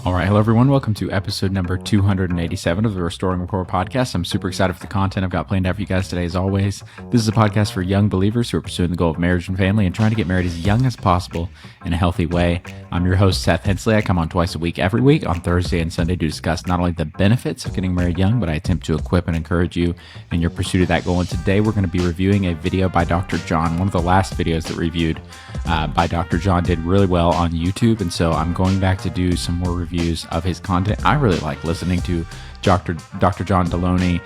All right. Hello, everyone. Welcome to episode number 287 of the Restoring Rapport podcast. I'm super excited for the content I've got planned out for you guys today, as always. This is a podcast for young believers who are pursuing the goal of marriage and family and trying to get married as young as possible in a healthy way. I'm your host, Seth Hensley. I come on twice a week, every week on Thursday and Sunday to discuss not only the benefits of getting married young, but I attempt to equip and encourage you in your pursuit of that goal. And today we're going to be reviewing a video by Dr. John. One of the last videos that reviewed by Dr. John did really well on YouTube. And so I'm going back to do some more reviews of his content. I really like listening to Dr. John Delony.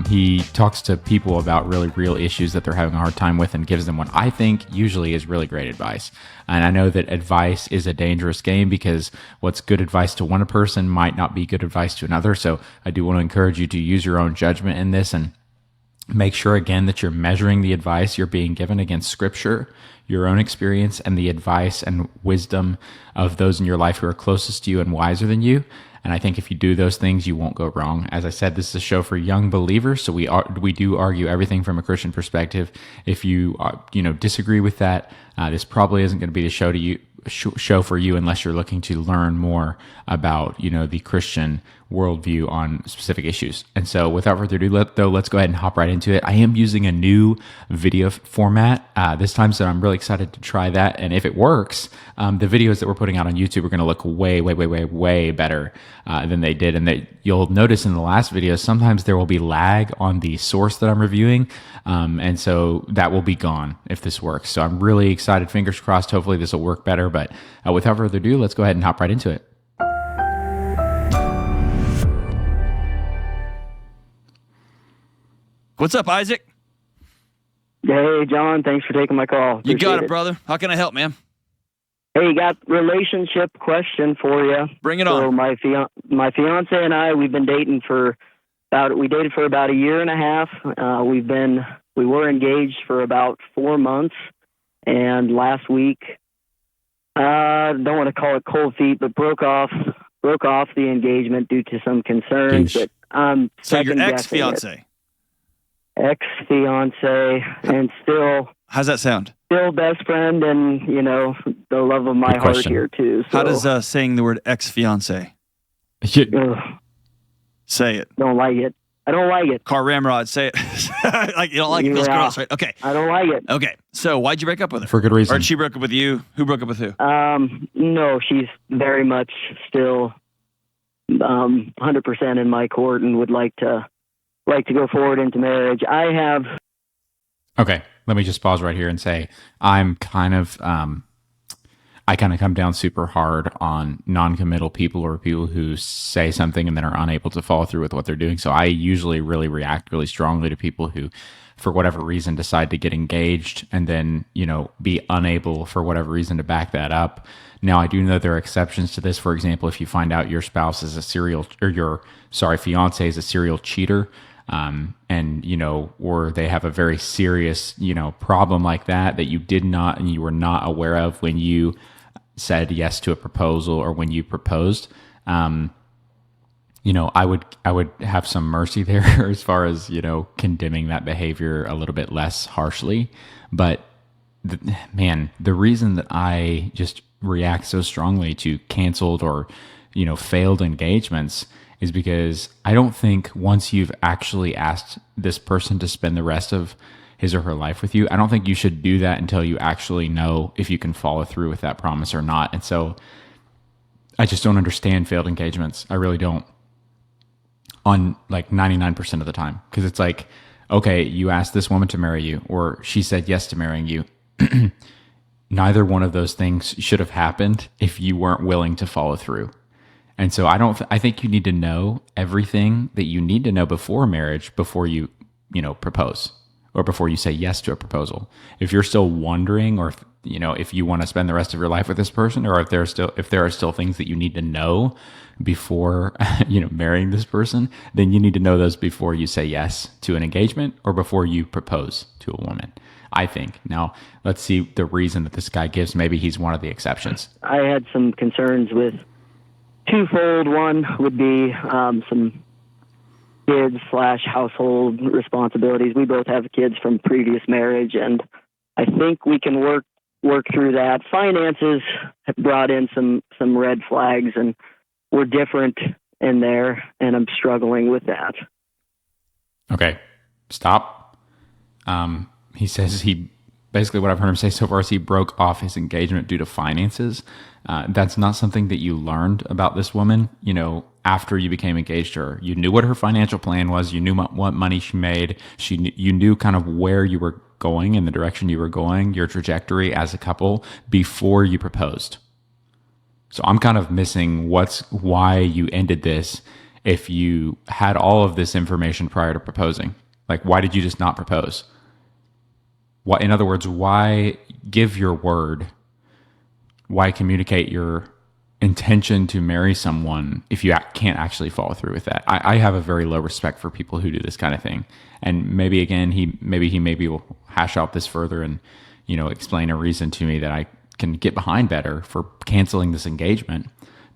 He talks to people about really real issues that they're having a hard time with and gives them what I think usually is really great advice. And I know that advice is a dangerous game because what's good advice to one person might not be good advice to another. So I do want to encourage you to use your own judgment in this and make sure, again, that you're measuring the advice you're being given against Scripture, your own experience, and the advice and wisdom of those in your life who are closest to you and wiser than you. And I think if you do those things, you won't go wrong. As I said, this is a show for young believers, so we do argue everything from a Christian perspective. If you disagree with that, this probably isn't going to be the show for you unless you're looking to learn more about the Christian worldview on specific issues. And so without further ado, let's go ahead and hop right into it. I am using a new video format this time, so I'm really excited to try that. And if it works, the videos that we're putting out on YouTube are going to look way better than they did. And you'll notice in the last video, sometimes there will be lag on the source that I'm reviewing. And so that will be gone if this works. So I'm really excited. Fingers crossed. Hopefully this will work better. But without further ado, let's go ahead and hop right into it. What's up, Isaac? Hey, John. Thanks for taking my call. You got it, Appreciate brother. How can I help, man? Hey, got relationship question for you. Bring it So on. my fiance and I, we've been dating we dated for about a year and a half. We were engaged for about 4 months, and last week, don't want to call it cold feet, but broke off the engagement due to some concerns. Yeesh. But So your second-guessing it. ex-fiance. Ex-fiance, and still How's that sound? best friend, and the love of my Good heart question. here too. So, How does saying the word ex-fiance? ugh, Say it. don't like it. I don't like it. Car ramrod, say it. Like you don't like it, feels Yeah. gross, right? Okay. I don't like it. Okay. So why'd you break up with her? For good Or reason. did she break up with you? Who broke up with who? No, she's very much still 100% in my court and would like to go forward into marriage. Okay, let me just pause right here and say I kind of come down super hard on non-committal people or people who say something and then are unable to follow through with what they're doing. So I usually really react really strongly to people who, for whatever reason, decide to get engaged and then, be unable for whatever reason to back that up. Now, I do know there are exceptions to this. For example, if you find out your spouse is your fiance is a serial cheater, or they have a very serious, problem like that you did not and you were not aware of when you said yes to a proposal or when you proposed, I would have some mercy there as far as, condemning that behavior a little bit less harshly. But the reason that I just react so strongly to canceled or, failed engagements is because I don't think once you've actually asked this person to spend the rest of his or her life with you, I don't think you should do that until you actually know if you can follow through with that promise or not. And so I just don't understand failed engagements. I really don't, on like 99% of the time. Because it's like, okay, you asked this woman to marry you, or she said yes to marrying you. Neither one of those things should have happened if you weren't willing to follow through. And so I think you need to know everything that you need to know before marriage, before you, propose or before you say yes to a proposal. If you're still wondering, or if you want to spend the rest of your life with this person, or if there are still things that you need to know before, marrying this person, then you need to know those before you say yes to an engagement or before you propose to a woman, I think. Now, let's see the reason that this guy gives. Maybe he's one of the exceptions. I had some concerns with twofold. One would be some kids/household responsibilities. We both have kids from previous marriage, and I think we can work through that. Finances have brought in some red flags, and we're different in there, and I'm struggling with that. Okay, stop. He says basically what I've heard him say so far is he broke off his engagement due to finances. That's not something that you learned about this woman, after you became engaged to her. You knew what her financial plan was. You knew what money she made. You knew kind of where you were going in the direction you were going, your trajectory as a couple before you proposed. So I'm kind of missing why you ended this if you had all of this information prior to proposing. Like, why did you just not propose? What, in other words, why give your word? Why communicate your intention to marry someone if you can't actually follow through with that? I have a very low respect for people who do this kind of thing. And maybe again, he will hash out this further and, explain a reason to me that I can get behind better for canceling this engagement.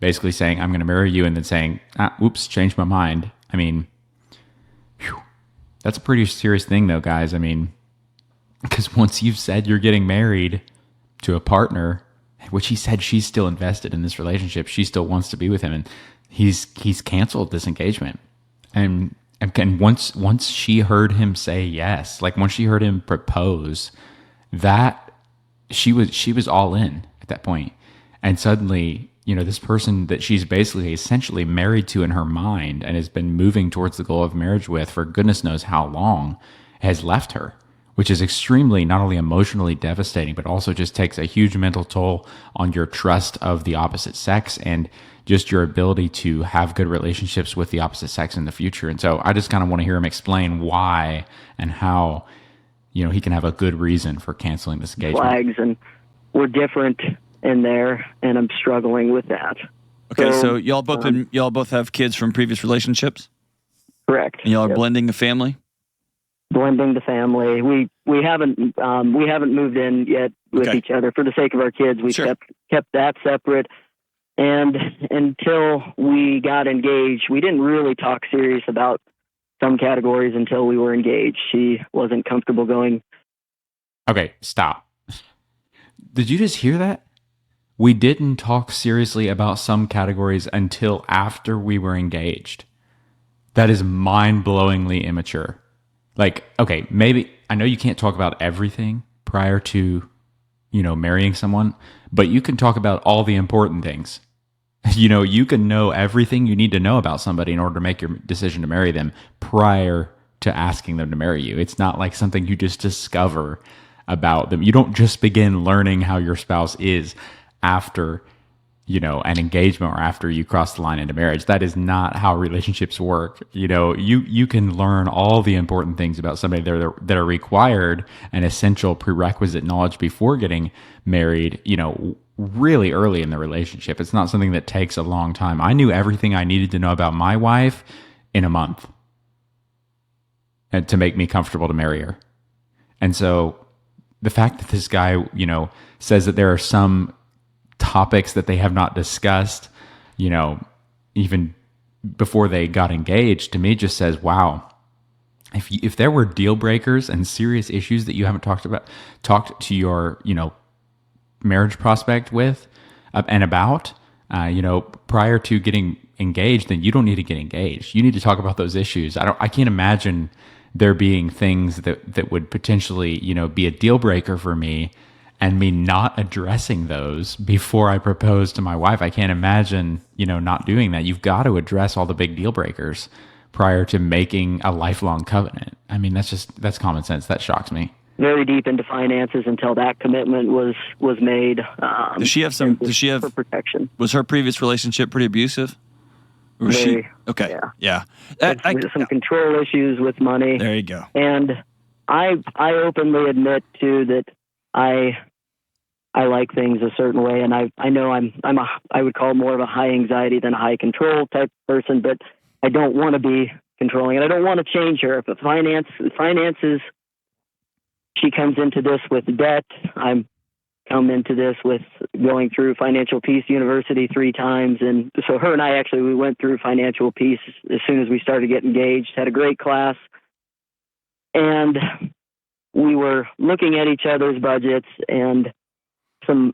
Basically saying, I'm going to marry you, and then saying, oops, changed my mind. I mean, that's a pretty serious thing though, guys. I mean, because once you've said you're getting married to a partner, which he said she's still invested in this relationship, she still wants to be with him, and he's canceled this engagement. And once she heard him say yes, like once she heard him propose, that she was all in at that point. And suddenly, this person that she's basically essentially married to in her mind and has been moving towards the goal of marriage with for goodness knows how long, has left her, which is extremely not only emotionally devastating, but also just takes a huge mental toll on your trust of the opposite sex and just your ability to have good relationships with the opposite sex in the future. And so I just kind of want to hear him explain why and how, he can have a good reason for canceling this engagement. Flags, and we're different in there, and I'm struggling with that. Okay, so y'all both have kids from previous relationships? Correct. And y'all are blending the family? Blending the family. We haven't moved in yet with each other for the sake of our kids. We kept that separate. And until we got engaged, we didn't really talk serious about some categories until we were engaged. She wasn't comfortable going. Okay, stop. Did you just hear that? We didn't talk seriously about some categories until after we were engaged. That is mind-blowingly immature. Like, okay, maybe I know you can't talk about everything prior to, marrying someone, but you can talk about all the important things. You can know everything you need to know about somebody in order to make your decision to marry them prior to asking them to marry you. It's not like something you just discover about them. You don't just begin learning how your spouse is after, an engagement or after you cross the line into marriage. That is not how relationships work. You can learn all the important things about somebody that are required and essential prerequisite knowledge before getting married, really early in the relationship. It's not something that takes a long time. I knew everything I needed to know about my wife in a month and to make me comfortable to marry her. And so the fact that this guy, says that there are some topics that they have not discussed, even before they got engaged, to me just says, wow, if there were deal breakers and serious issues that you haven't talked to your, marriage prospect with and about, prior to getting engaged, then you don't need to get engaged. You need to talk about those issues. I can't imagine there being things that would potentially, be a deal breaker for me and me not addressing those before I propose to my wife. I can't imagine, not doing that. You've got to address all the big deal breakers prior to making a lifelong covenant. I mean, that's common sense. That shocks me. Very deep into finances until that commitment was made. Does she have for protection? Was her previous relationship pretty abusive? Or was she? Okay. Yeah. Some control issues with money. There you go. And I openly admit too that I like things a certain way, and I know I would call more of a high anxiety than a high control type person, but I don't want to be controlling, and I don't want to change her. If the finances, she comes into this with debt. I'm come into this with going through Financial Peace University 3 times, and so her and I we went through Financial Peace as soon as we started getting engaged. Had a great class, and we were looking at each other's budgets, and some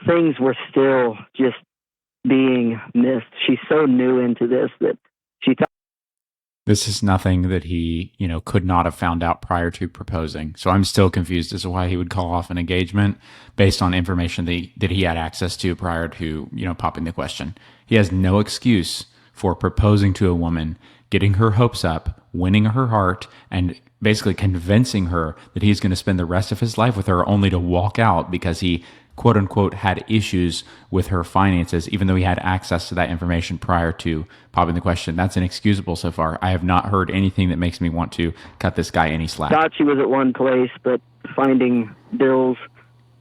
things were still just being missed. She's so new into this that she thought. This is nothing that he, could not have found out prior to proposing. So I'm still confused as to why he would call off an engagement based on information that he had access to prior to, popping the question. He has no excuse for proposing to a woman, getting her hopes up, winning her heart, and basically convincing her that he's going to spend the rest of his life with her, only to walk out because he, quote unquote, had issues with her finances, even though he had access to that information prior to popping the question. That's inexcusable so far. I have not heard anything that makes me want to cut this guy any slack. Thought she was at one place, but finding bills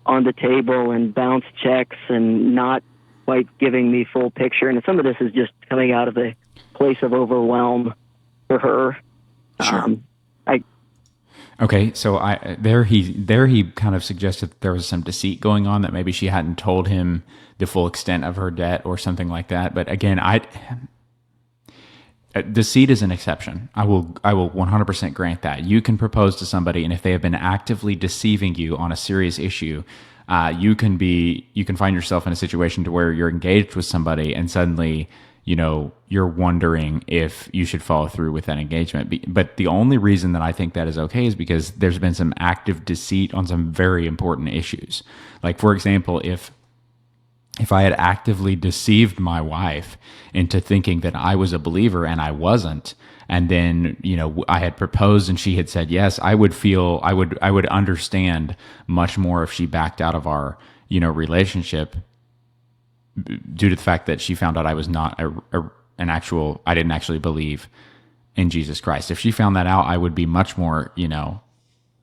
on the table and bounce checks and not quite giving me full picture. And some of this is just coming out of a place of overwhelm for her. Sure. Okay, so he kind of suggested that there was some deceit going on, that maybe she hadn't told him the full extent of her debt or something like that. But again, deceit is an exception. I will 100% grant that. You can propose to somebody, and if they have been actively deceiving you on a serious issue, you can find yourself in a situation to where you're engaged with somebody and suddenly, you're wondering if you should follow through with that engagement. But the only reason that I think that is okay is because there's been some active deceit on some very important issues. Like, for example, if I had actively deceived my wife into thinking that I was a believer and I wasn't, and then, I had proposed and she had said yes, I would understand much more if she backed out of our, relationship due to the fact that she found out I was not I didn't actually believe in Jesus Christ. If she found that out, I would be much more,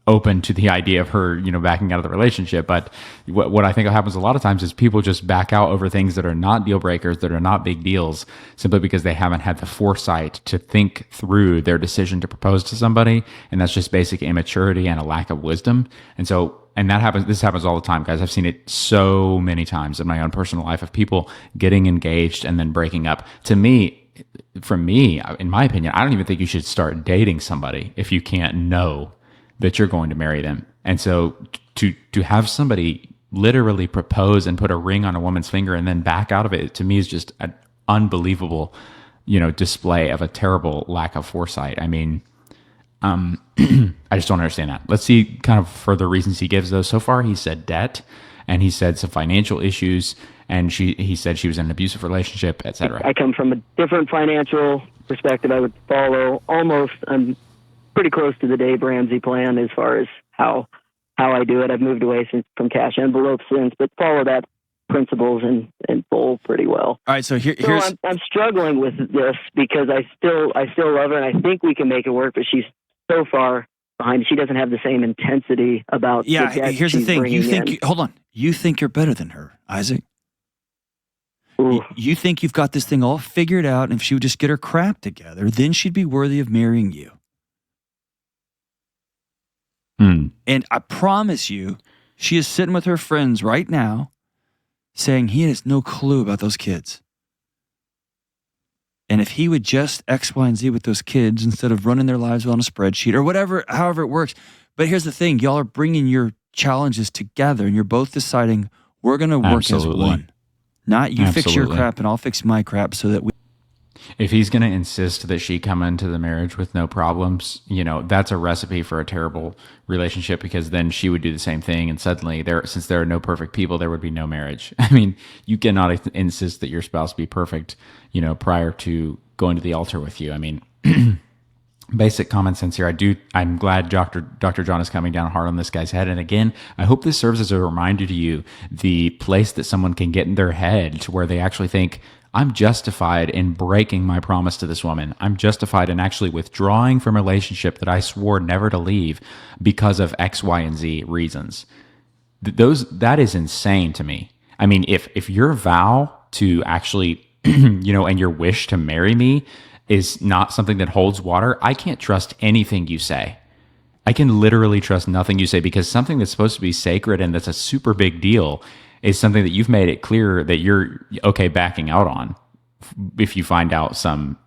open to the idea of her, backing out of the relationship. But what I think happens a lot of times is people just back out over things that are not deal breakers, that are not big deals, simply because they haven't had the foresight to think through their decision to propose to somebody. And that's just basic immaturity and a lack of wisdom. And that happens. This happens all the time, guys. I've seen it so many times in my own personal life of people getting engaged and then breaking up. In my opinion, I don't even think you should start dating somebody if you can't know that you're going to marry them. And so to have somebody literally propose and put a ring on a woman's finger and then back out of it, to me is just an unbelievable, display of a terrible lack of foresight. I mean, I just don't understand that. Let's see kind of further reasons he gives, though. So far, he said debt, and he said some financial issues, and he said she was in an abusive relationship, etc. I come from a different financial perspective. I would follow almost, I'm pretty close to the Dave Ramsey plan as far as how I do it. I've moved away from cash envelopes since, but follow that principles in full pretty well. All right, so here's I'm struggling with this because I still love her, and I think we can make it work, but she's so far behind. She doesn't have the same intensity about. Yeah, here's the thing. Hold on. You think you're better than her, Isaac. You think you've got this thing all figured out, and if she would just get her crap together, then she'd be worthy of marrying you. And I promise you, she is sitting with her friends right now saying he has no clue about those kids. And if he would just X, Y, and Z with those kids instead of running their lives on a spreadsheet or whatever, however it works. But here's the thing. Y'all are bringing your challenges together and you're both deciding we're going to work as one. Not you fix your crap and I'll fix my crap so that we... If he's going to insist that she come into the marriage with no problems, that's a recipe for a terrible relationship, because then she would do the same thing. And suddenly, since there are no perfect people, there would be no marriage. I mean, you cannot insist that your spouse be perfect, prior to going to the altar with you. I mean, basic common sense here. I'm glad Dr. John is coming down hard on this guy's head. And again, I hope this serves as a reminder to you, the place that someone can get in their head to where they actually think, I'm justified in breaking my promise to this woman. I'm justified in actually withdrawing from a relationship that I swore never to leave because of X, Y, and Z reasons. That is insane to me. I mean, if your vow to actually, and your wish to marry me is not something that holds water, I can't trust anything you say. I can literally trust nothing you say, because something that's supposed to be sacred and that's a super big deal is something that you've made it clear that you're okay backing out on if you find out some,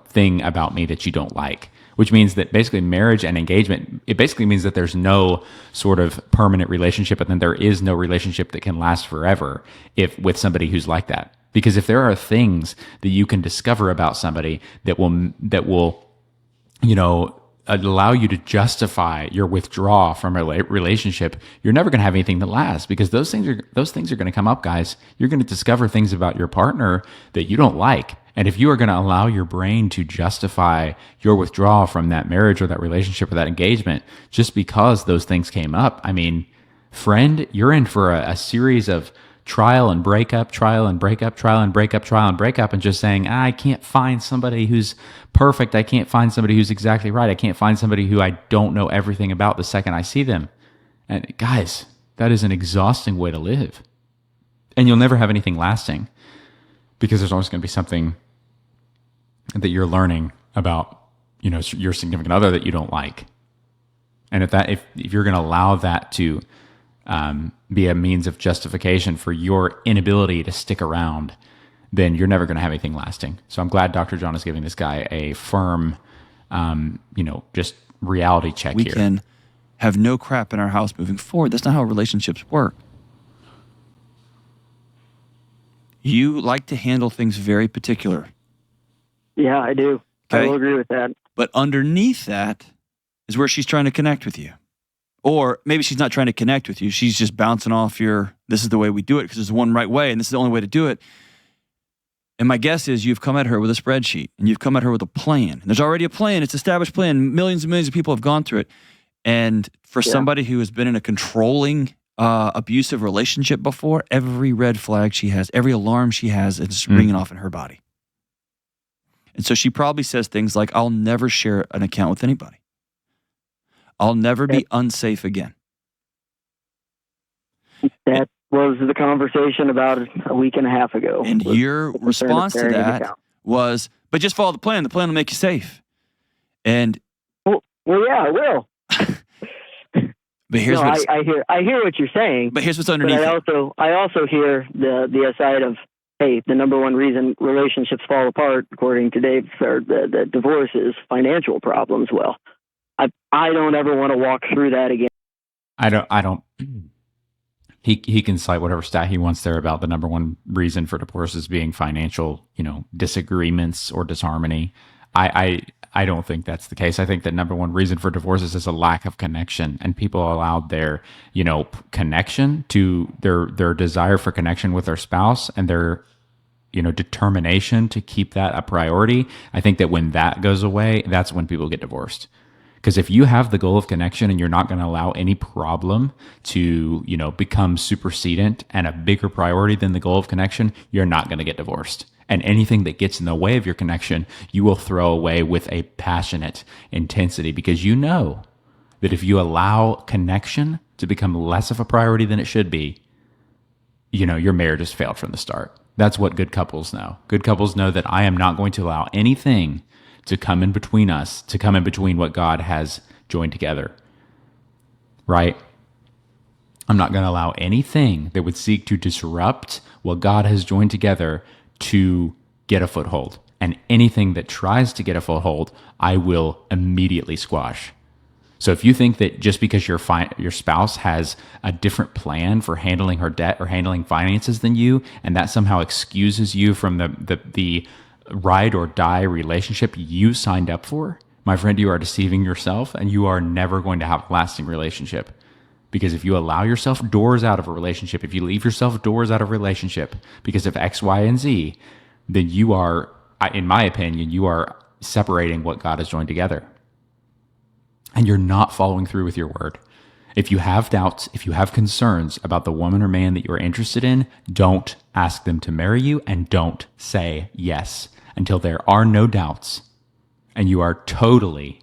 thing about me that you don't like, which means that basically marriage and engagement, it basically means that there's no sort of permanent relationship, and then there is no relationship that can last forever with somebody who's like that. Because if there are things that you can discover about somebody that will, allow you to justify your withdrawal from a relationship, you're never going to have anything that lasts, because those things are going to come up, guys. You're going to discover things about your partner that you don't like. And if you are going to allow your brain to justify your withdrawal from that marriage or that relationship or that engagement just because those things came up, I mean, friend, you're in for a series of trial and breakup, trial and breakup, trial and breakup, trial and breakup, and just saying, I can't find somebody who's perfect. I can't find somebody who's exactly right. I can't find somebody who I don't know everything about the second I see them. And guys, that is an exhausting way to live. And you'll never have anything lasting, because there's always going to be something that you're learning about, your significant other that you don't like. And if you're going to allow that to be a means of justification for your inability to stick around, then you're never going to have anything lasting. So I'm glad Dr. John is giving this guy a firm, just reality check we here. We can have no crap in our house moving forward. That's not how relationships work. You like to handle things very particular. Yeah, I do. Okay? I will agree with that. But underneath that is where she's trying to connect with you. Or maybe she's not trying to connect with you. She's just bouncing off this is the way we do it because there's one right way and this is the only way to do it. And my guess is you've come at her with a spreadsheet and you've come at her with a plan. And there's already a plan. It's an established plan. Millions and millions of people have gone through it. And for somebody who has been in a controlling, abusive relationship before, every red flag she has, every alarm she has, is ringing off in her body. And so she probably says things like, I'll never share an account with anybody. I'll never be unsafe again. That was the conversation about a week and a half ago. And your response to that was, but just follow the plan. The plan will make you safe. And well, yeah, it will. But here's I hear what you're saying. But here's what's underneath. But I also hear the side of, hey, the number one reason relationships fall apart, according to Dave, or the divorce, is financial problems. Well, I don't ever want to walk through that again. I don't. He can cite whatever stat he wants there about the number one reason for divorces being financial, disagreements or disharmony. I don't think that's the case. I think that number one reason for divorces is a lack of connection, and people allowed their, connection to their desire for connection with their spouse and their, determination to keep that a priority. I think that when that goes away, that's when people get divorced. Because if you have the goal of connection and you're not going to allow any problem to, become supersedent and a bigger priority than the goal of connection, you're not going to get divorced. And anything that gets in the way of your connection, you will throw away with a passionate intensity, because you know that if you allow connection to become less of a priority than it should be, your marriage has failed from the start. That's what good couples know. Good couples know that I am not going to allow anything to come in between us, to come in between what God has joined together, right? I'm not going to allow anything that would seek to disrupt what God has joined together to get a foothold. And anything that tries to get a foothold, I will immediately squash. So if you think that just because your spouse has a different plan for handling her debt or handling finances than you, and that somehow excuses you from the ride or die relationship you signed up for, my friend, you are deceiving yourself, and you are never going to have a lasting relationship. Because if you allow yourself doors out of a relationship, if you leave yourself doors out of a relationship because of X, Y, and Z, then you are, in my opinion, you are separating what God has joined together. And you're not following through with your word. If you have doubts, if you have concerns about the woman or man that you're interested in, don't ask them to marry you, and don't say yes until there are no doubts and you are totally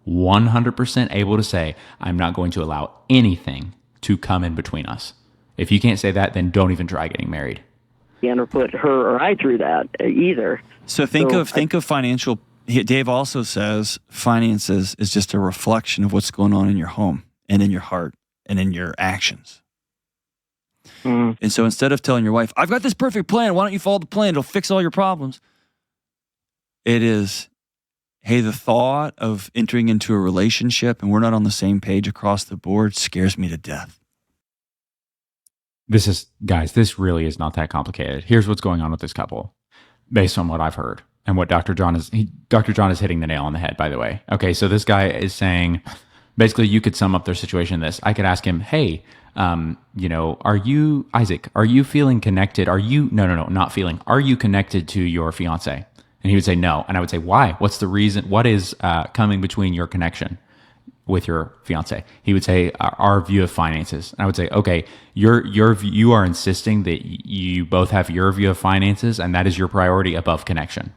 100% able to say, I'm not going to allow anything to come in between us. If you can't say that, then don't even try getting married. Or put her or I through that either. So think of financial. Dave also says finances is just a reflection of what's going on in your home and in your heart and in your actions. And so instead of telling your wife, I've got this perfect plan, why don't you follow the plan? It'll fix all your problems. It is, hey, the thought of entering into a relationship and we're not on the same page across the board scares me to death. This really is not that complicated. Here's what's going on with this couple, based on what I've heard and what Dr. John is hitting the nail on the head, by the way. Okay, so this guy is saying, basically, you could sum up their situation in this. I could ask him, hey, are you, Isaac, are you feeling connected? Are you, no, not feeling. Are you connected to your fiance? And he would say no. And I would say, why? What's the reason? What is coming between your connection with your fiance? He would say, our view of finances. And I would say, okay, you are insisting that you both have your view of finances, and that is your priority above connection.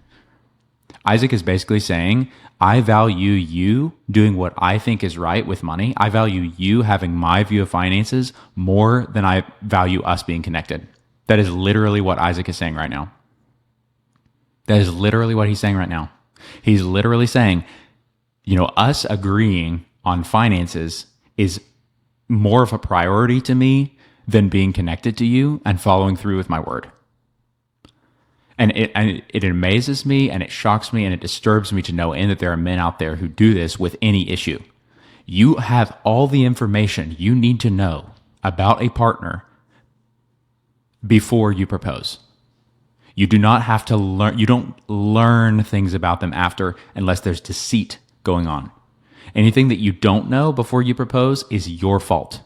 Isaac is basically saying, I value you doing what I think is right with money. I value you having my view of finances more than I value us being connected. That is literally what Isaac is saying right now. That is literally what he's saying right now. He's literally saying, us agreeing on finances is more of a priority to me than being connected to you and following through with my word. And it amazes me, and it shocks me, and it disturbs me to know that there are men out there who do this with any issue. You have all the information you need to know about a partner before you propose. You do not have to learn. You don't learn things about them after, unless there's deceit going on. Anything that you don't know before you propose is your fault,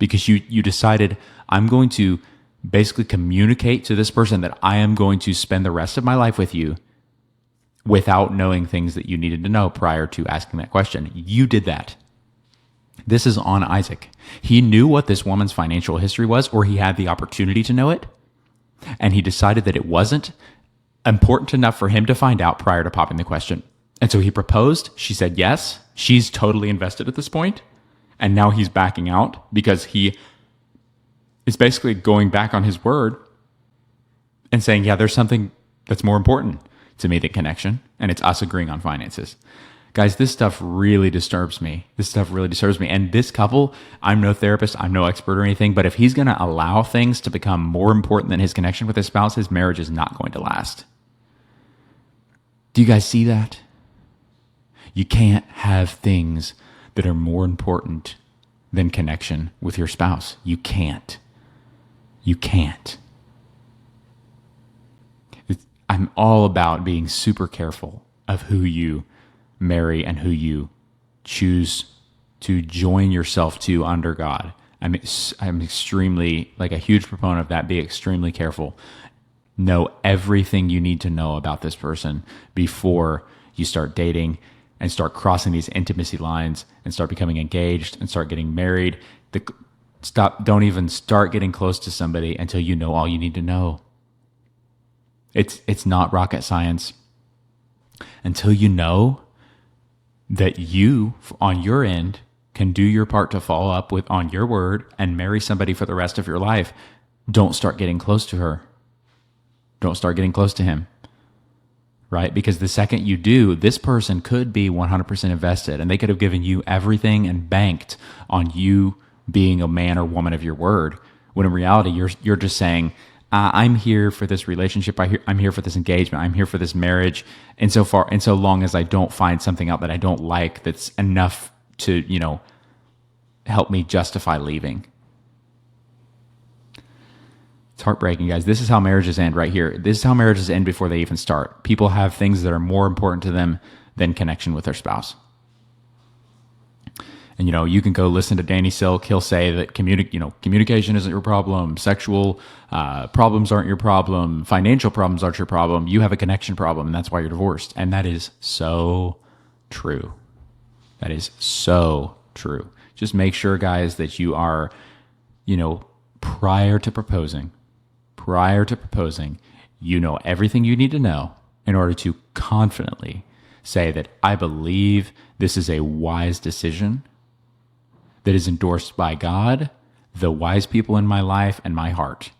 because you decided, I'm going to basically communicate to this person that I am going to spend the rest of my life with you without knowing things that you needed to know prior to asking that question. You did that. This is on Isaac. He knew what this woman's financial history was, or he had the opportunity to know it, and he decided that it wasn't important enough for him to find out prior to popping the question. And so he proposed. She said yes. She's totally invested at this point, and now he's backing out because he is basically going back on his word and saying, yeah, there's something that's more important to me than connection, and it's us agreeing on finances. Guys, this stuff really disturbs me. And this couple, I'm no therapist, I'm no expert or anything, but if he's going to allow things to become more important than his connection with his spouse, his marriage is not going to last. Do you guys see that? You can't have things that are more important than connection with your spouse. You can't. I'm all about being super careful of who you marry and who you choose to join yourself to under God. I'm extremely, like a huge proponent of that. Be extremely careful. Know everything you need to know about this person before you start dating and start crossing these intimacy lines and start becoming engaged and start getting married. Don't even start getting close to somebody until you know all you need to know. It's not rocket science. Until you know that you, on your end, can do your part to follow up on your word and marry somebody for the rest of your life, don't start getting close to her. Don't start getting close to him. Right? Because the second you do, this person could be 100% invested, and they could have given you everything and banked on you being a man or woman of your word, when in reality you're just saying, I'm here for this relationship, I'm here for this engagement, I'm here for this marriage, and so long as I don't find something out that I don't like that's enough to help me justify leaving. It's heartbreaking, guys. This is how marriages end right here. This is how marriages end before they even start. People have things that are more important to them than connection with their spouse. And, you can go listen to Danny Silk. He'll say that communication isn't your problem. Sexual problems aren't your problem. Financial problems aren't your problem. You have a connection problem, and that's why you're divorced. And that is so true. That is so true. Just make sure, guys, that you are, prior to proposing, you know everything you need to know in order to confidently say that I believe this is a wise decision that is endorsed by God, the wise people in my life, and my heart.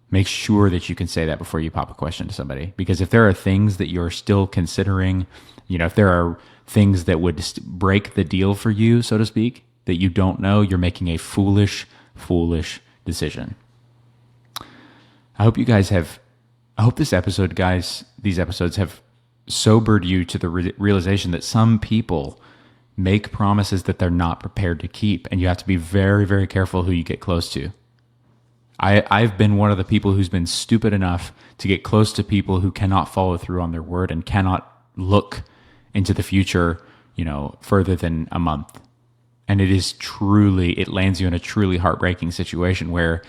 Make sure that you can say that before you pop a question to somebody. Because if there are things that you're still considering, if there are things that would break the deal for you, so to speak, that you don't know, you're making a foolish decision. I hope this episode, guys, these episodes have sobered you to the realization that some people make promises that they're not prepared to keep, and you have to be very, very careful who you get close to. I've been one of the people who's been stupid enough to get close to people who cannot follow through on their word and cannot look into the future, further than a month. And it lands you in a truly heartbreaking situation where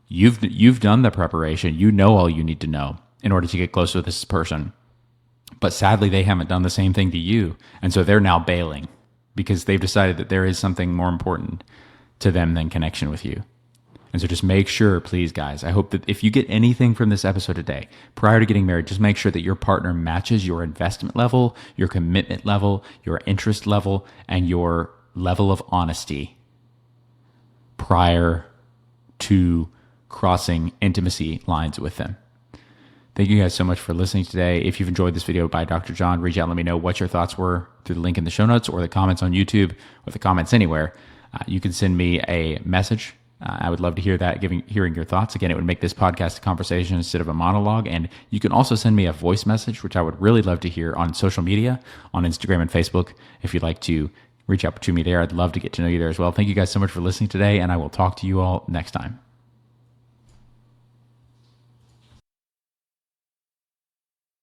you've done the preparation, all you need to know in order to get close with this person. But sadly, they haven't done the same thing to you. And so they're now bailing because they've decided that there is something more important to them than connection with you. And so just make sure, please, guys, I hope that if you get anything from this episode today, prior to getting married, just make sure that your partner matches your investment level, your commitment level, your interest level, and your level of honesty prior to crossing intimacy lines with them. Thank you guys so much for listening today. If you've enjoyed this video by Dr. John, reach out and let me know what your thoughts were through the link in the show notes or the comments on YouTube or the comments anywhere. You can send me a message. I would love to hear that, hearing your thoughts. Again, it would make this podcast a conversation instead of a monologue. And you can also send me a voice message, which I would really love to hear on social media, on Instagram and Facebook. If you'd like to reach out to me there, I'd love to get to know you there as well. Thank you guys so much for listening today, and I will talk to you all next time.